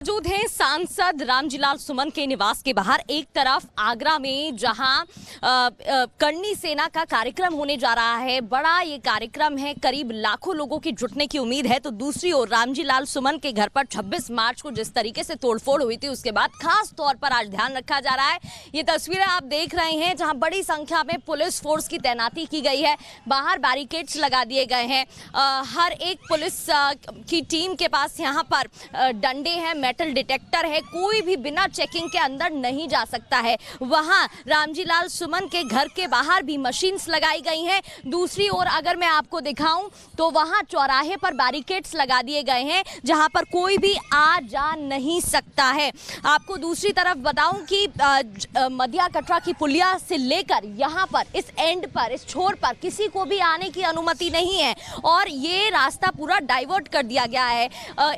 मौजूद हैं सांसद रामजीलाल सुमन के निवास के बाहर। एक तरफ आगरा में जहां करनी सेना का कार्यक्रम होने जा रहा है, बड़ा ये कार्यक्रम है, करीब लाखों लोगों की जुटने की उम्मीद है, तो दूसरी ओर रामजीलाल सुमन के घर पर 26 मार्च को जिस तरीके से तोड़फोड़ हुई थी उसके बाद खास तौर पर आज ध्यान रखा जा रहा है। ये तस्वीरें आप देख रहे हैं जहां बड़ी संख्या में पुलिस फोर्स की तैनाती की गई है, बाहर बैरिकेड्स लगा दिए गए हैं। हर एक पुलिस की टीम के पास यहाँ पर डंडे हैं, मेटल डिटेक्टर है, कोई भी बिना चेकिंग के अंदर नहीं जा सकता है। वहां रामजीलाल सुमन के घर के बाहर भी मशीन्स लगाई गई हैं। दूसरी ओर अगर मैं आपको दिखाऊं तो वहां चौराहे पर बैरिकेड्स लगा दिए गए हैं जहां पर कोई भी आ जा नहीं सकता है। आपको दूसरी तरफ बताऊं कि मध्या कटरा की पुलिया से लेकर यहां पर इस एंड पर, इस छोर पर किसी को भी आने की अनुमति नहीं है और ये रास्ता पूरा डाइवर्ट कर दिया गया है।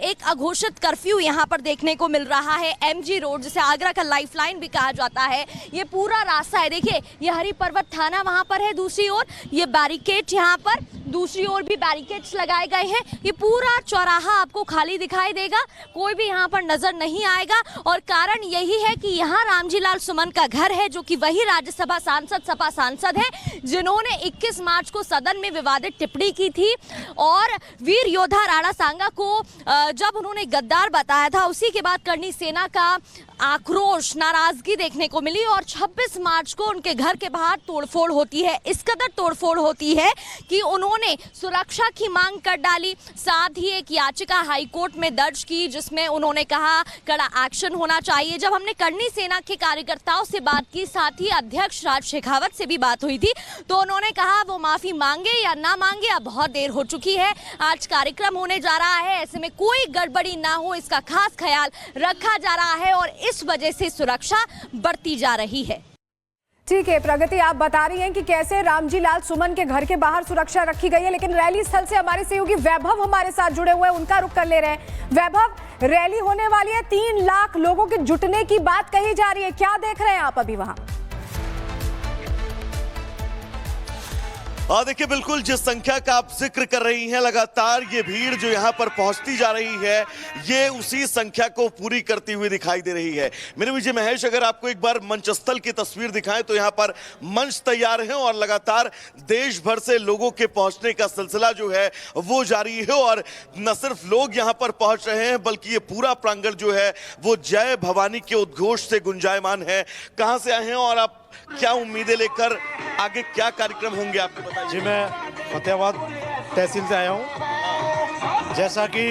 एक अघोषित कर्फ्यू यहां पर देखने को मिल रहा है। एमजी रोड, जिसे आगरा का लाइफलाइन भी कहा जाता है, ये पूरा रास्ता है। देखिए ये हरि पर्वत थाना वहां पर है, दूसरी ओर ये बैरिकेड, यहाँ पर दूसरी ओर भी बैरिकेड्स लगाए गए हैं। ये पूरा चौराहा आपको खाली दिखाई देगा, कोई भी यहाँ पर नजर नहीं आएगा और कारण यही है कि यहाँ रामजीलाल सुमन का घर है, जो कि वही राज्यसभा सांसद, सपा सांसद है जिन्होंने 21 मार्च को सदन में विवादित टिप्पणी की थी और वीर योद्धा राणा सांगा को जब उन्होंने गद्दार बताया था, उसी के बाद करनी सेना का आक्रोश, नाराजगी देखने को मिली और 26 मार्च को उनके घर के बाहर तोड़फोड़ होती है। इस कदर तोड़फोड़ होती है कि उन्होंने सुरक्षा की मांग कर डाली, साथ ही एक याचिका हाईकोर्ट में दर्ज की जिसमें उन्होंने कहा कड़ा एक्शन होना चाहिए। जब हमने करनी सेना के कार्यकर्ताओं से बात की, साथ ही अध्यक्ष राज शेखावत से भी बात हुई थी, तो उन्होंने कहा वो माफी मांगे या ना मांगे, अब बहुत देर हो चुकी है, आज कार्यक्रम होने जा रहा है, ऐसे में कोई गड़बड़ी ना हो इसका खास ख्याल रखा जा रहा है और इस वजह से सुरक्षा बढ़ती जा रही है। ठीक है प्रगति, आप बता रही हैं कि कैसे रामजीलाल सुमन के घर के बाहर सुरक्षा रखी गई है, लेकिन रैली स्थल से हमारे सहयोगी वैभव हमारे साथ जुड़े हुए हैं, उनका रुख कर ले रहे हैं। वैभव, रैली होने वाली है, 3 लाख लोगों के जुटने की बात कही जा रही है, क्या देख रहे हैं आप अभी वहां? देखिए, बिल्कुल जिस संख्या का आप जिक्र कर रही हैं, लगातार ये भीड़ जो यहाँ पर पहुंचती जा रही है, ये उसी संख्या को पूरी करती हुई दिखाई दे रही है। मेरे विजय महेश, अगर आपको एक बार मंचस्थल की तस्वीर दिखाएं तो यहाँ पर मंच तैयार है और लगातार देश भर से लोगों के पहुंचने का सिलसिला जो है वो जारी है और न सिर्फ लोग यहाँ पर पहुंच रहे हैं बल्कि ये पूरा प्रांगण जो है वो जय भवानी के उद्घोष से गुंजायमान है। कहाँ से आए हैं और आप क्या उम्मीदें लेकर आगे क्या कार्यक्रम होंगे, आपको बताइए। जी, मैं फतेहाबाद तहसील से आया हूँ। जैसा कि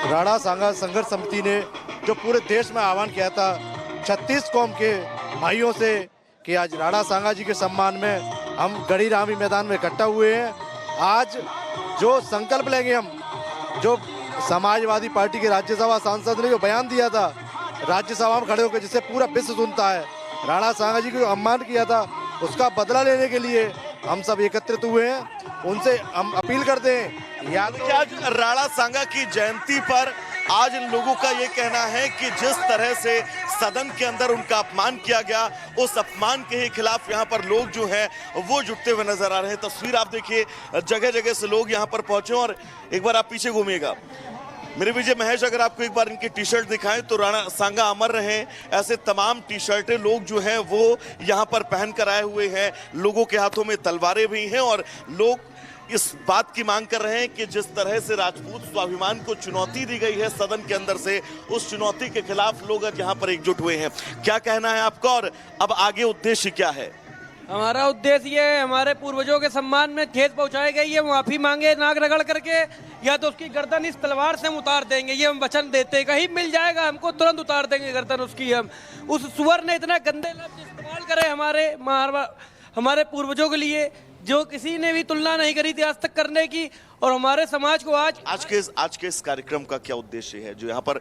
राणा सांगा संघर्ष समिति ने जो पूरे देश में आह्वान किया था 36 कौम के भाइयों से कि आज राणा सांगा जी के सम्मान में हम गढ़ी रामी मैदान में इकट्ठा हुए हैं। आज जो संकल्प लेंगे हम, जो समाजवादी पार्टी के राज्यसभा सांसद ने जो बयान दिया था राज्यसभा में खड़े होकर, जिससे पूरा विश्व सुनता है, राणा सांगा जी को जो अपमान किया था उसका बदला लेने के लिए हम सब एकत्रित हुए हैं। उनसे हम अपील करते हैं, या तो आज राणा सांगा की जयंती पर आज इन लोगों का ये कहना है कि जिस तरह से सदन के अंदर उनका अपमान किया गया, उस अपमान के खिलाफ यहाँ पर लोग जो हैं वो जुटते हुए नजर आ रहे हैं। तस्वीर आप देखिए, जगह जगह से लोग यहाँ पर पहुंचे और एक बार आप पीछे घूमिएगा मेरे विजय महेश, अगर आपको एक बार इनकी टी शर्ट दिखाएं तो राणा सांगा अमर रहे, ऐसे तमाम टी शर्टें लोग जो हैं वो यहाँ पर पहन कर आए हुए हैं। लोगों के हाथों में तलवारें भी हैं और लोग इस बात की मांग कर रहे हैं कि जिस तरह से राजपूत स्वाभिमान को चुनौती दी गई है सदन के अंदर से, उस चुनौती के खिलाफ लोग आज यहाँ पर एकजुट हुए हैं। क्या कहना है आपका और अब आगे उद्देश्य क्या है? हमारा उद्देश्य ये है, हमारे पूर्वजों के सम्मान में ठेस पहुंचाई गई है, माफी मांगे नाक रगड़ करके, या तो उसकी गर्दन इस तलवार से हम उतार देंगे, ये हम वचन देते हैं। कहीं मिल जाएगा हमको तुरंत उतार देंगे गर्दन उसकी। हम उस सुअर ने इतना गंदे लफ्ज इस्तेमाल करे हमारे पूर्वजों के लिए, जो किसी ने भी तुलना नहीं करी थी आज तक करने की, और हमारे समाज को आज के इस कार्यक्रम का क्या उद्देश्य है जो यहाँ पर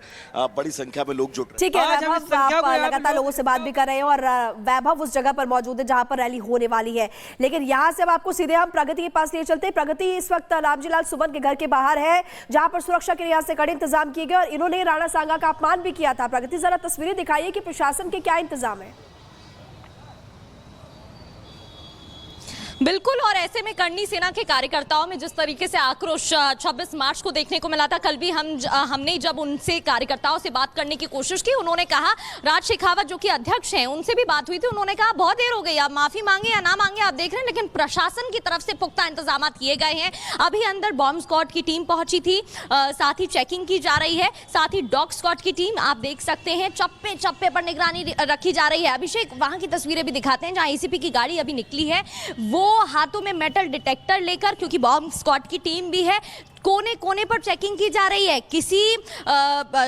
बड़ी संख्या में लोग जुट रहे हैं? ठीक है वैभव, आप लगातार लोगों से बात भी कर रहे हैं और वैभव उस जगह पर मौजूद है जहां पर रैली होने वाली है, लेकिन यहाँ से अब आपको सीधे हम प्रगति के पास लिए चलते हैं। प्रगति इस वक्त रामजीलाल सुमन के घर के बाहर है जहां पर सुरक्षा के लिहाज से कड़े इंतजाम किए गए और इन्होंने राणा सांगा का अपमान भी किया था। प्रगति, जरा तस्वीरें दिखाइए कि प्रशासन के क्या इंतजाम है। बिल्कुल, और ऐसे में करनी सेना के कार्यकर्ताओं में जिस तरीके से आक्रोश 26 मार्च को देखने को मिला था, कल भी हमने जब उनसे कार्यकर्ताओं से बात करने की कोशिश की, उन्होंने कहा, राज शेखावत जो कि अध्यक्ष हैं, उनसे भी बात हुई थी, उन्होंने कहा बहुत देर हो गई, आप माफी मांगे या ना मांगे आप देख रहे हैं, लेकिन प्रशासन की तरफ से पुख्ता इंतजाम किए गए हैं। अभी अंदर बॉम्ब स्क्वाड की टीम पहुंची थी, साथ ही चेकिंग की जा रही है, साथ ही डॉग स्क्वाड की टीम आप देख सकते हैं चप्पे चप्पे पर निगरानी रखी जा रही है। अभिषेक, वहां की तस्वीरें भी दिखाते हैं जहां एसीपी की गाड़ी अभी निकली है, वो हाथों में मेटल डिटेक्टर लेकर, क्योंकि बॉम्ब स्क्वाड की टीम भी है, कोने कोने पर चेकिंग की जा रही है। किसी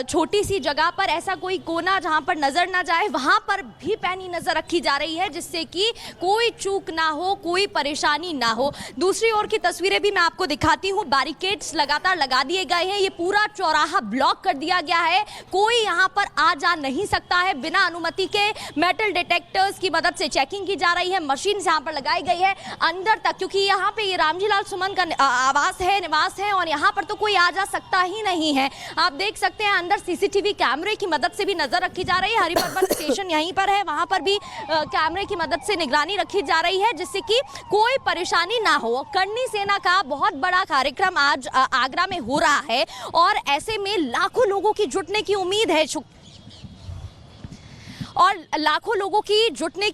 छोटी सी जगह पर ऐसा कोई कोना जहां पर नजर ना जाए, वहां पर भी पैनी नजर रखी जा रही है, जिससे कि कोई चूक ना हो, कोई परेशानी ना हो। दूसरी ओर की तस्वीरें भी मैं आपको दिखाती हूं, बैरिकेड्स लगातार लगा दिए गए हैं, ये पूरा चौराहा ब्लॉक कर दिया गया है, कोई यहां पर आ जा नहीं सकता है बिना अनुमति के। मेटल डिटेक्टर्स की मदद से चेकिंग की जा रही है, मशीन यहां पर लगाई गई है अंदर तक, क्योंकि यहाँ पे ये रामजी लाल सुमन का आवास है, निवास है, और यहाँ पर तो कोई आ जा सकता ही नहीं है। आप देख सकते हैं अंदर सीसीटीवी कैमरे की मदद से भी नजर रखी जा रही है, हरिपर्वत स्टेशन यहीं पर है, वहां पर भी कैमरे की मदद से निगरानी रखी जा रही है, जिससे कि कोई परेशानी ना हो। करनी सेना का बहुत बड़ा कार्यक्रम आज आगरा में हो रहा है और ऐसे में लाखों लोगों की जुटने की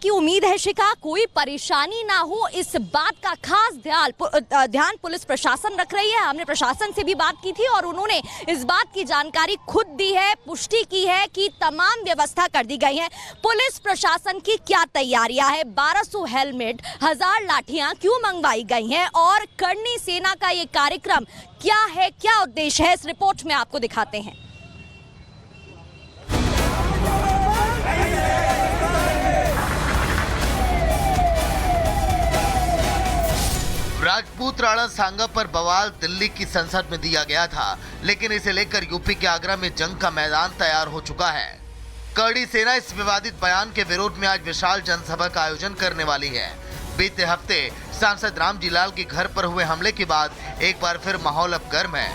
उम्मीद है शिखा, कोई परेशानी ना हो, इस बात का खास ध्यान पुलिस प्रशासन रख रही है। हमने प्रशासन से भी बात की थी और उन्होंने इस बात की जानकारी खुद दी है, पुष्टि की है कि तमाम व्यवस्था कर दी गई है। पुलिस प्रशासन की क्या तैयारियां है, 1200 हेलमेट, 1000 लाठियां क्यों मंगवाई गई हैं, और करनी सेना का ये कार्यक्रम क्या है, क्या उद्देश्य है, इस रिपोर्ट में आपको दिखाते हैं। राजपूत राणा सांगा पर बवाल दिल्ली की संसद में दिया गया था, लेकिन इसे लेकर यूपी के आगरा में जंग का मैदान तैयार हो चुका है। करनी सेना इस विवादित बयान के विरोध में आज विशाल जनसभा का आयोजन करने वाली है। बीते हफ्ते सांसद रामजी लाल के घर पर हुए हमले के बाद एक बार फिर माहौल अब गर्म है।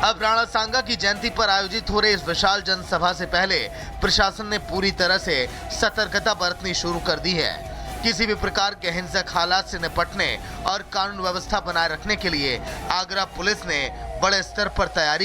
अब राणा सांगा की जयंती पर आयोजित हो रही इस विशाल जनसभा से पहले प्रशासन ने पूरी तरह से सतर्कता बरतनी शुरू कर दी है। किसी भी प्रकार के हिंसक हालात से निपटने और कानून व्यवस्था बनाए रखने के लिए आगरा पुलिस ने बड़े स्तर पर तैयारी